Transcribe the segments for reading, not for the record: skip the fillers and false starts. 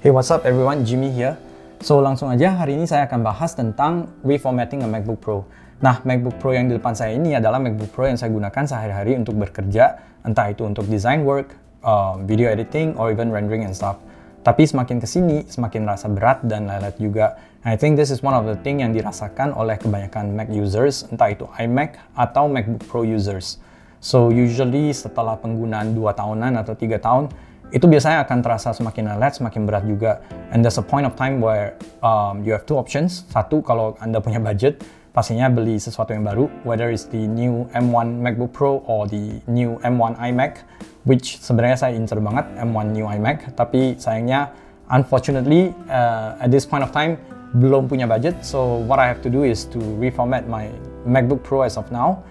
Hey, what's up everyone, Jimmy here. So langsung aja, hari ini saya akan bahas tentang reformatting a MacBook Pro. Nah, MacBook Pro yang di depan saya ini adalah MacBook Pro yang saya gunakan sehari-hari untuk bekerja, entah itu untuk design work, video editing, or even rendering and stuff. Tapi semakin kesini, semakin merasa berat dan lelet juga. I think this is one of the thing yang dirasakan oleh kebanyakan Mac users, entah itu iMac atau MacBook Pro users. So usually setelah penggunaan 2 tahunan atau 3 tahun, itu biasanya akan terasa semakin lelet, semakin berat juga. And there's a point of time where you have two options. Satu, kalau Anda punya budget, pastinya beli sesuatu yang baru, whether it's the new M1 MacBook Pro or the new M1 iMac, which sebenarnya saya incer banget M1 new iMac, tapi sayangnya, unfortunately, at this point of time, belum punya budget. So what I have to do is to reformat my MacBook Pro as of now.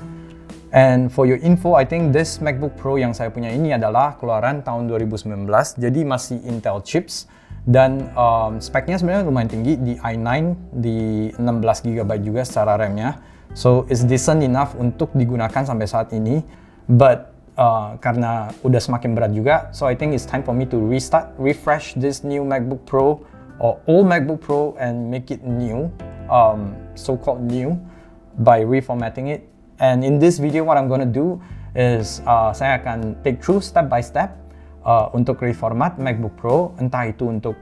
And for your info, I think this MacBook Pro yang saya punya ini adalah keluaran tahun 2019, jadi masih Intel chips, dan speknya sebenarnya lumayan tinggi, di i9, di 16GB juga secara RAM-nya. So it's decent enough untuk digunakan sampai saat ini, but karena udah semakin berat juga, so I think it's time for me to refresh this new MacBook Pro, or old MacBook Pro, and make it new, so-called new, by reformatting it. And in this video, what I'm gonna do is saya akan take through step by step untuk reformat MacBook Pro, entah itu untuk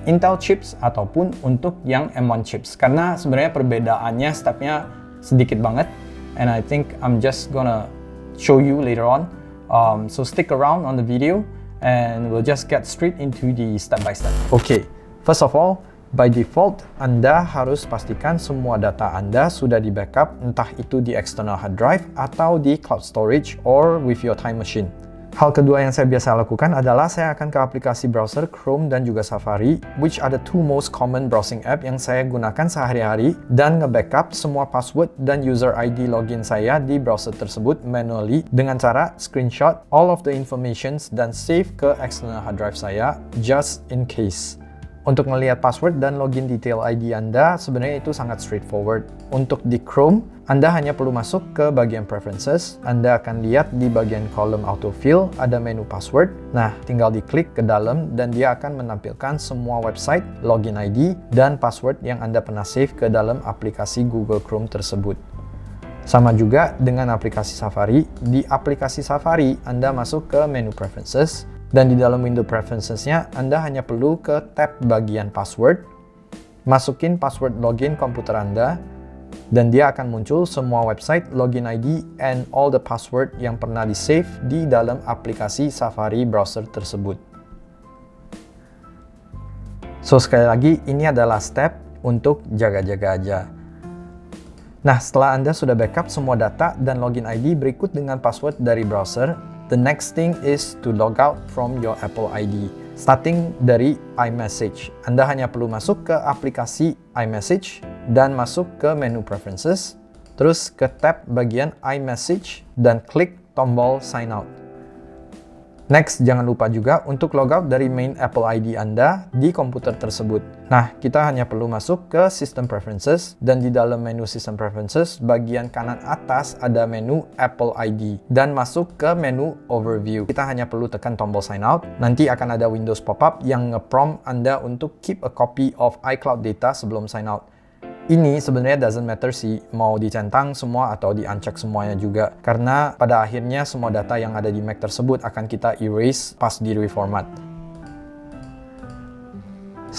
Intel chips ataupun untuk yang M1 chips. Karena sebenarnya perbedaannya stepnya sedikit banget, and I think I'm just gonna show you later on. So stick around on the video, and we'll just get straight into the step by step. Okay, first of all, by default, Anda harus pastikan semua data Anda sudah di backup, entah itu di external hard drive atau di cloud storage or with your time machine. Hal kedua yang saya biasa lakukan adalah saya akan ke aplikasi browser Chrome dan juga Safari, which are the two most common browsing app yang saya gunakan sehari-hari, dan nge-backup semua password dan user ID login saya di browser tersebut manually dengan cara screenshot all of the informations dan save ke external hard drive saya just in case. Untuk melihat password dan login detail ID Anda, sebenarnya itu sangat straightforward. Untuk di Chrome, Anda hanya perlu masuk ke bagian Preferences. Anda akan lihat di bagian kolom Autofill ada menu password. Nah, tinggal diklik ke dalam dan dia akan menampilkan semua website, login ID, dan password yang Anda pernah save ke dalam aplikasi Google Chrome tersebut. Sama juga dengan aplikasi Safari. Di aplikasi Safari, Anda masuk ke menu Preferences. Dan di dalam window preferences-nya, Anda hanya perlu ke tab bagian password, masukin password login komputer Anda, dan dia akan muncul semua website, login ID, and all the password yang pernah di-save di dalam aplikasi Safari browser tersebut. So sekali lagi, ini adalah step untuk jaga-jaga aja. Nah, setelah Anda sudah backup semua data dan login ID berikut dengan password dari browser, the next thing is to log out from your Apple ID. Starting dari iMessage, Anda hanya perlu masuk ke aplikasi iMessage dan masuk ke menu Preferences, terus ke tab bagian iMessage dan klik tombol Sign Out. Next, jangan lupa juga untuk logout dari main Apple ID Anda di komputer tersebut. Nah, kita hanya perlu masuk ke System Preferences, dan di dalam menu System Preferences, bagian kanan atas ada menu Apple ID, dan masuk ke menu Overview. Kita hanya perlu tekan tombol Sign Out, nanti akan ada Windows pop-up yang nge-prompt Anda untuk keep a copy of iCloud data sebelum sign out. Ini sebenarnya doesn't matter sih, mau dicentang semua atau di-uncheck semuanya juga. Karena pada akhirnya semua data yang ada di Mac tersebut akan kita erase pas di reformat.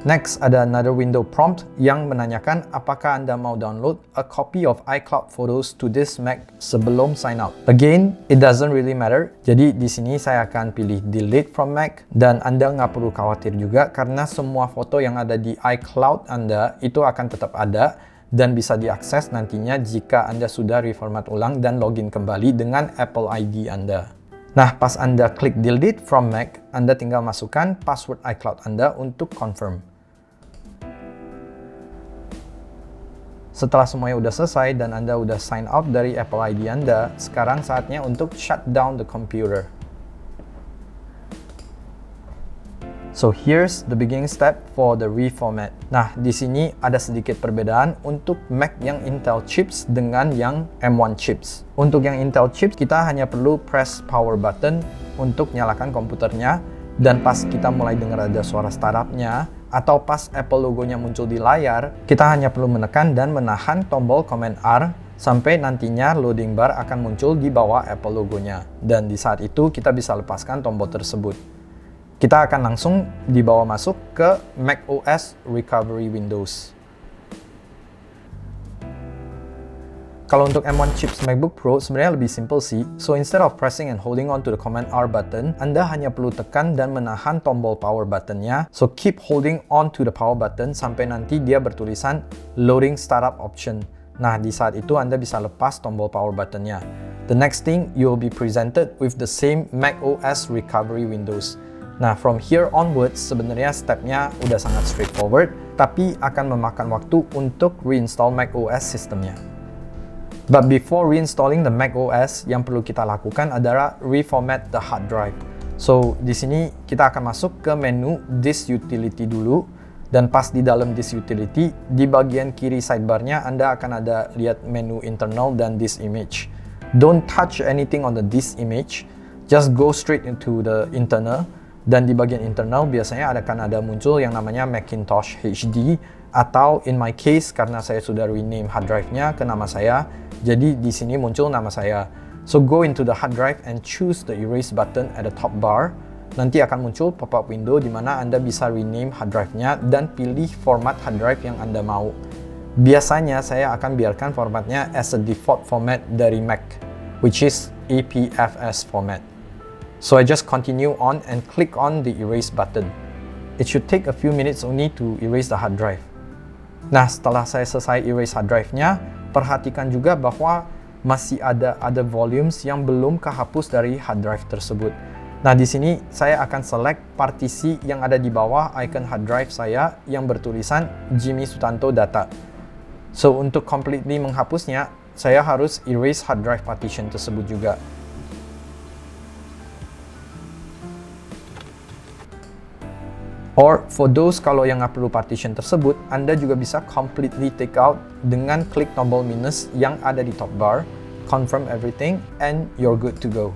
Next, ada another window prompt yang menanyakan apakah Anda mau download a copy of iCloud Photos to this Mac sebelum sign out. Again, it doesn't really matter. Jadi di sini saya akan pilih delete from Mac, dan Anda nggak perlu khawatir juga karena semua foto yang ada di iCloud Anda itu akan tetap ada dan bisa diakses nantinya jika Anda sudah reformat ulang dan login kembali dengan Apple ID Anda. Nah, pas Anda klik delete from Mac, Anda tinggal masukkan password iCloud Anda untuk confirm. Setelah semuanya udah selesai dan Anda udah sign out dari Apple ID Anda, sekarang saatnya untuk shut down the computer. So here's the beginning step for the reformat. Nah, di sini ada sedikit perbedaan untuk Mac yang Intel chips dengan yang M1 chips. Untuk yang Intel chips, kita hanya perlu press power button untuk nyalakan komputernya. dan pas kita mulai dengar ada suara startupnya, atau pas Apple logonya muncul di layar, kita hanya perlu menekan dan menahan tombol Command R sampai nantinya loading bar akan muncul di bawah Apple logonya. Dan di saat itu kita bisa lepaskan tombol tersebut. Kita akan langsung dibawa masuk ke macOS Recovery Windows. Kalau untuk M1 chips MacBook Pro sebenarnya lebih simple sih. So instead of pressing and holding on to the Command R button, Anda hanya perlu tekan dan menahan tombol power buttonnya. So keep holding on to the power button sampai nanti dia bertulisan loading startup option. Nah, di saat itu Anda bisa lepas tombol power buttonnya. The next thing, you will be presented with the same macOS Recovery Windows. Nah, from here onwards, sebenarnya stepnya udah sangat straightforward, tapi akan memakan waktu untuk reinstall macOS sistemnya. But before reinstalling the macOS, yang perlu kita lakukan adalah reformat the hard drive. So, di sini kita akan masuk ke menu Disk Utility dulu. Dan pas di dalam Disk Utility, di bagian kiri sidebarnya Anda akan ada lihat menu internal dan Disk Image. Don't touch anything on the Disk Image, just go straight into the internal. Dan di bagian internal biasanya akan ada muncul yang namanya Macintosh HD, atau in my case karena saya sudah rename hard drive-nya ke nama saya, jadi di sini muncul nama saya. So go into the hard drive and choose the erase button at the top bar. Nanti akan muncul pop-up window di mana Anda bisa rename hard drive-nya dan pilih format hard drive yang Anda mau. Biasanya saya akan biarkan formatnya as a default format dari Mac, which is APFS format. So I just continue on and click on the erase button. It should take a few minutes only to erase the hard drive. Nah, setelah saya selesai erase hard drive-nya, perhatikan juga bahwa masih ada volumes yang belum kehapus dari hard drive tersebut. Nah, di sini saya akan select partisi yang ada di bawah icon hard drive saya yang bertulisan Jimmy Sutanto Data. So, untuk completely menghapusnya, saya harus erase hard drive partition tersebut juga. Or for those kalau yang nggak perlu partition tersebut, Anda juga bisa completely take out dengan klik tombol minus yang ada di top bar, confirm everything, and you're good to go.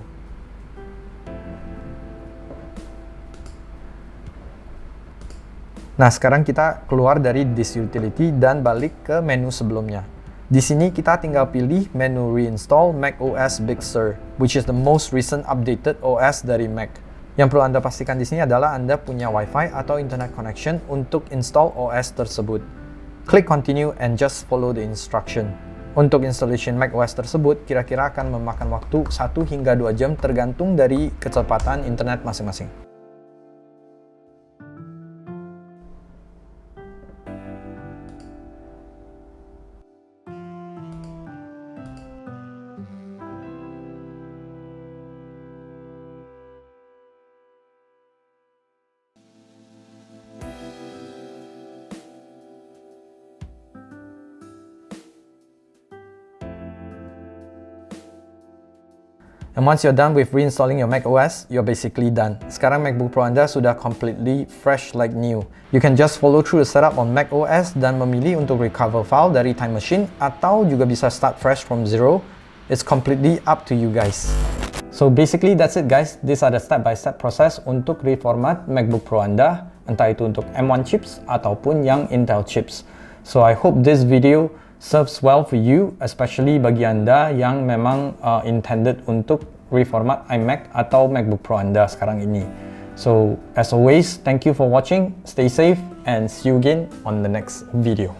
Nah, sekarang kita keluar dari Disk Utility dan balik ke menu sebelumnya. Di sini kita tinggal pilih menu Reinstall macOS Big Sur, which is the most recent updated OS dari Mac. Yang perlu Anda pastikan di sini adalah Anda punya Wi-Fi atau internet connection untuk install OS tersebut. Klik continue and just follow the instruction. Untuk installation macOS tersebut kira-kira akan memakan waktu 1 hingga 2 jam tergantung dari kecepatan internet masing-masing. And once you're done with reinstalling your macOS, you're basically done. Sekarang MacBook Pro Anda sudah completely fresh like new. You can just follow through the setup on macOS dan memilih untuk recover file dari Time Machine atau juga bisa start fresh from zero. It's completely up to you guys. So basically that's it guys. These are the step-by-step process untuk reformat MacBook Pro Anda, entah itu untuk M1 chips ataupun yang Intel chips. So I hope this video serves well for you, especially bagi Anda yang memang intended untuk reformat iMac atau MacBook Pro Anda sekarang ini. So, as always, thank you for watching, stay safe, and see you again on the next video.